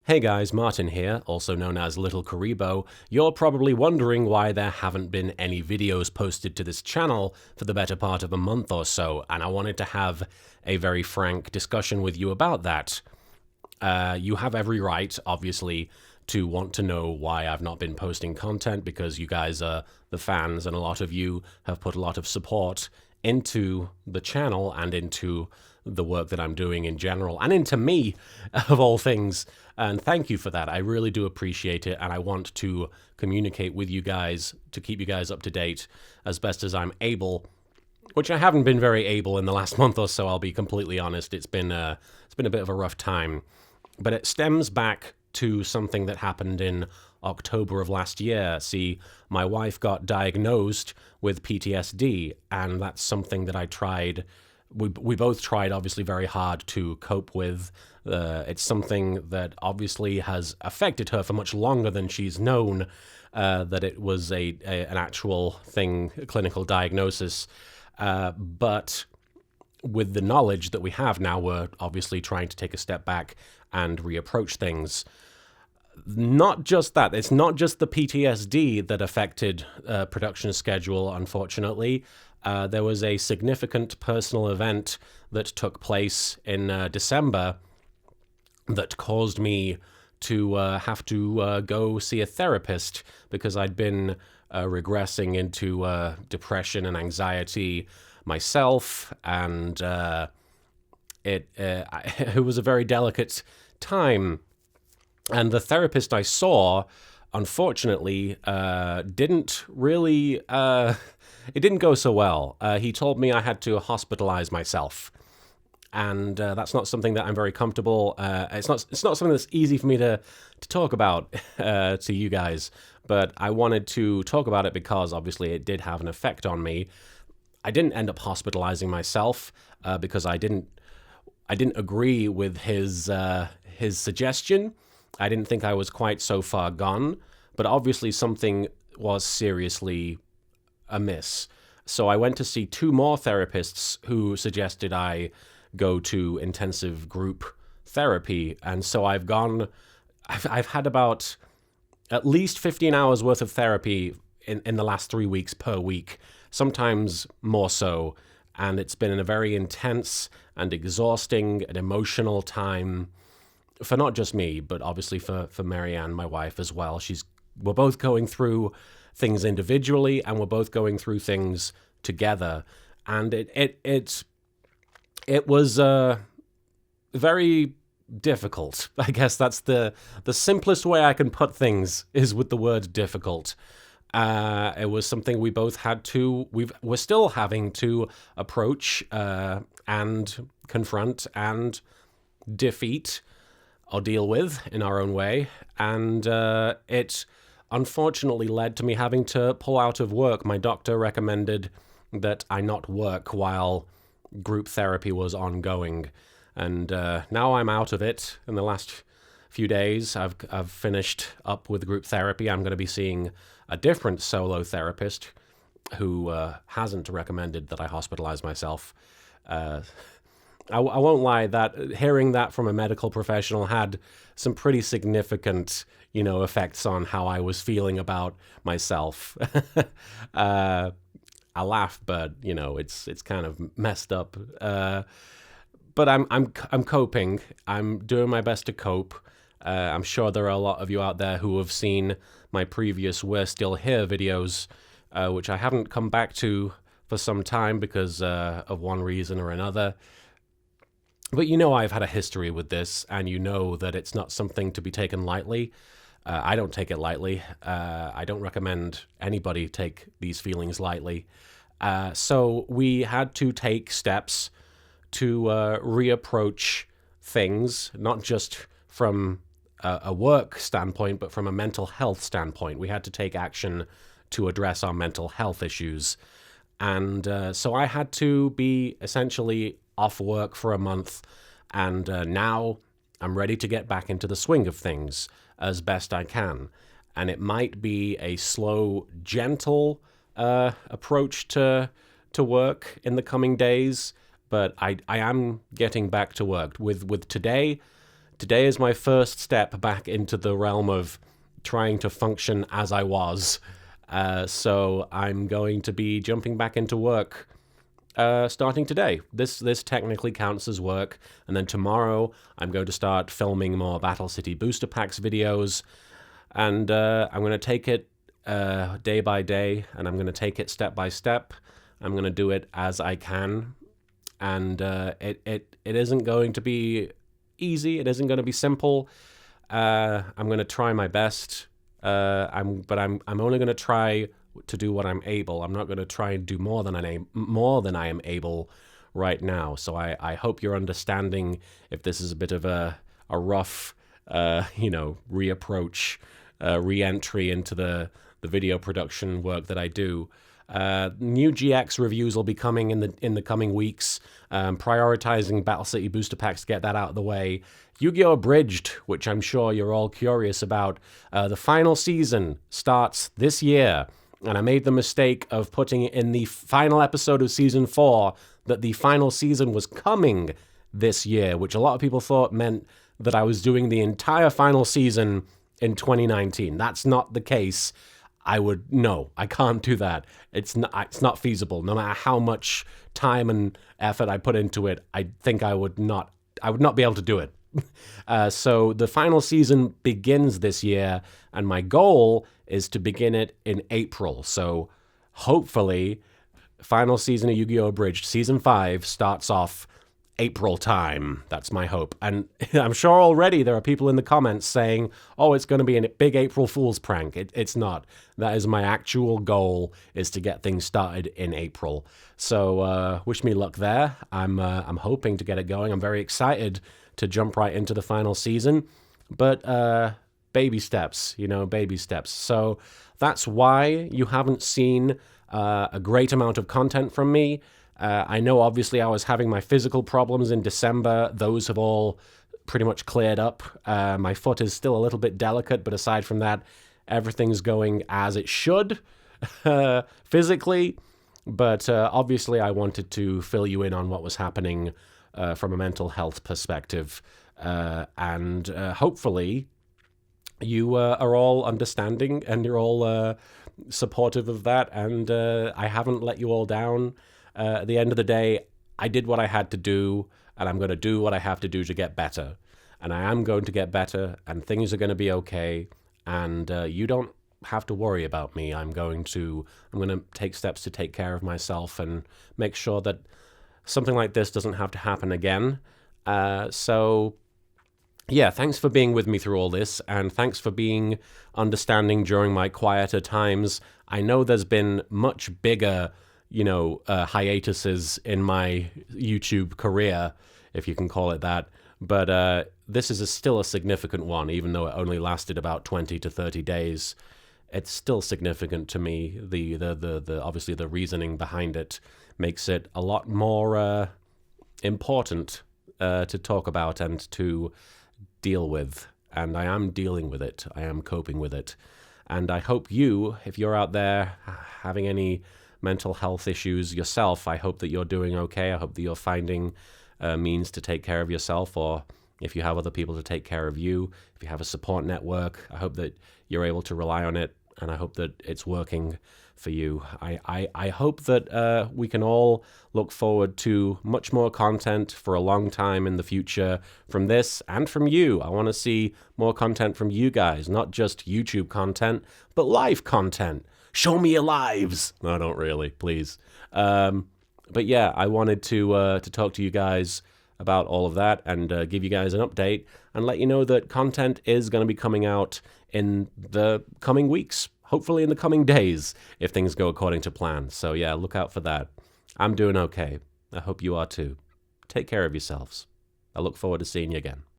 Hey guys, Martin here, also known as LittleKuriboh. You're probably wondering why there haven't been any videos posted to this channel for the better part of a month or so, and I wanted to have a very frank discussion with you about that. You have every right, obviously, to want to know why I've not been posting content, because you guys are the fans and a lot of you have put a lot of support into the channel and into the work that I'm doing in general, and into me, of all things. And thank you for that. I really do appreciate it, and I want to communicate with you guys to keep you guys up to date as best as I'm able, which I haven't been very able in the last month or so, I'll be completely honest. It's been a bit of a rough time, but it stems back to something that happened in October of last year. See, my wife got diagnosed with PTSD, and that's something that I tried. We both tried, obviously, very hard to cope with. It's something that obviously has affected her for much longer than she's known, that it was an actual thing, a clinical diagnosis. But with the knowledge that we have now, we're obviously trying to take a step back and reapproach things. Not just that, it's not just the PTSD that affected production schedule, unfortunately. There was a significant personal event that took place in December that caused me to have to go see a therapist because I'd been regressing into depression and anxiety myself, and it was a very delicate time. And the therapist I saw, unfortunately, didn't really... it didn't go so well. He told me I had to hospitalize myself. And that's not something that I'm very comfortable. It's not something that's easy for me to talk about to you guys. But I wanted to talk about it because obviously it did have an effect on me. I didn't end up hospitalizing myself because I didn't agree with his suggestion. I didn't think I was quite so far gone, but obviously something was seriously amiss. So I went to see two more therapists who suggested I go to intensive group therapy. And so I've had about at least 15 hours worth of therapy in the last 3 weeks per week, sometimes more so. And it's been a very intense and exhausting and emotional time for not just me, but obviously for Marianne, my wife, as well. We're both going through things individually, and we're both going through things together. And it was very difficult. I guess that's the simplest way I can put things, is with the word difficult. It was something we both had to, we're still having to approach and confront and defeat or deal with in our own way. And it unfortunately led to me having to pull out of work. My doctor recommended that I not work while group therapy was ongoing. And now I'm out of it. In the last few days, I've finished up with group therapy. I'm going to be seeing a different solo therapist who hasn't recommended that I hospitalize myself. I won't lie, that hearing that from a medical professional had some pretty significant, effects on how I was feeling about myself. I laugh, but it's kind of messed up. But I'm coping. I'm doing my best to cope. I'm sure there are a lot of you out there who have seen my previous We're Still Here videos, which I haven't come back to for some time because of one reason or another. But I've had a history with this, and that it's not something to be taken lightly. I don't take it lightly. I don't recommend anybody take these feelings lightly. So we had to take steps to reapproach things, not just from a work standpoint, but from a mental health standpoint. We had to take action to address our mental health issues. And so I had to be essentially off work for a month, and now I'm ready to get back into the swing of things as best I can. And it might be a slow, gentle approach to work in the coming days, but I am getting back to work. With today today is my first step back into the realm of trying to function as I was. So I'm going to be jumping back into work starting today. This technically counts as work, and then tomorrow I'm going to start filming more Battle City Booster Packs videos, and I'm going to take it day by day, and I'm going to take it step by step. I'm going to do it as I can, and it isn't going to be easy. It isn't going to be simple. I'm going to try my best. I'm only going to try to do what I'm able. I'm not going to try and do more than I am able right now. So I hope you're understanding if this is a bit of a rough, reapproach, re-entry into the video production work that I do. New GX reviews will be coming in the coming weeks. Prioritizing Battle City booster packs to get that out of the way. Yu-Gi-Oh! Abridged, which I'm sure you're all curious about. The final season starts this year, and I made the mistake of putting in the final episode of Season 4 that the final season was coming this year, which a lot of people thought meant that I was doing the entire final season in 2019. That's not the case. I can't do that. It's not feasible. No matter how much time and effort I put into it, I think I would not be able to do it. So the final season begins this year, and my goal is to begin it in April. So hopefully, final season of Yu-Gi-Oh! Abridged, Season 5, starts off April time. That's my hope. And I'm sure already there are people in the comments saying, oh, it's going to be a big April Fool's prank. It's not. That is my actual goal, is to get things started in April. So wish me luck there. I'm hoping to get it going. I'm very excited to jump right into the final season. But baby steps, baby steps. So that's why you haven't seen a great amount of content from me. I know, obviously, I was having my physical problems in December. Those have all pretty much cleared up. My foot is still a little bit delicate, but aside from that, everything's going as it should physically. But obviously, I wanted to fill you in on what was happening from a mental health perspective. And hopefully, you are all understanding and you're all supportive of that. And I haven't let you all down. At the end of the day, I did what I had to do, and I'm going to do what I have to do to get better. And I am going to get better, and things are going to be okay, and you don't have to worry about me. I'm going to take steps to take care of myself and make sure that something like this doesn't have to happen again. So, yeah, thanks for being with me through all this, and thanks for being understanding during my quieter times. I know there's been much bigger hiatuses in my YouTube career, if you can call it that. But this is still a significant one, even though it only lasted about 20 to 30 days. It's still significant to me. The obviously the reasoning behind it makes it a lot more important to talk about and to deal with. And I am dealing with it. I am coping with it. And I hope you, if you're out there having any mental health issues yourself, I hope that you're doing okay. I hope that you're finding means to take care of yourself, or if you have other people to take care of you, if you have a support network, I hope that you're able to rely on it, and I hope that it's working for you. I hope that we can all look forward to much more content for a long time in the future from this and from you. I want to see more content from you guys, not just YouTube content, but live content. Show me your lives. No, don't really, please. But yeah, I wanted to talk to you guys about all of that and give you guys an update and let you know that content is going to be coming out in the coming weeks, hopefully in the coming days, if things go according to plan. So yeah, look out for that. I'm doing okay. I hope you are too. Take care of yourselves. I look forward to seeing you again.